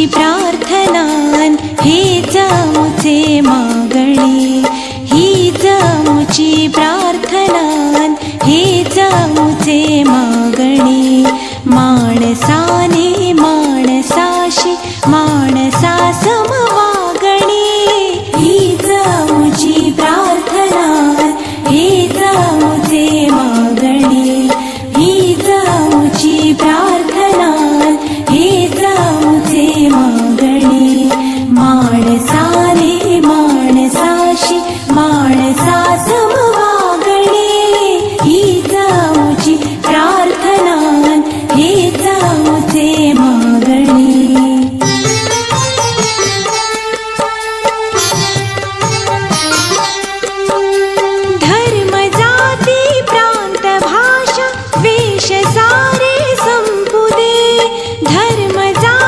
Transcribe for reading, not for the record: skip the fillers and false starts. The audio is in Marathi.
प्रार्थनान हीच आमुचे मागणे, हीच आमुची प्रार्थनान हीच आमुचे मागणे. माणसाने माणसाशी माणसा सम वागणे, हीच आमुची प्रार्थनान हीच आमुचे मागणे, हीच आमुची प्रार्थनान हीच आमुचे मागणे.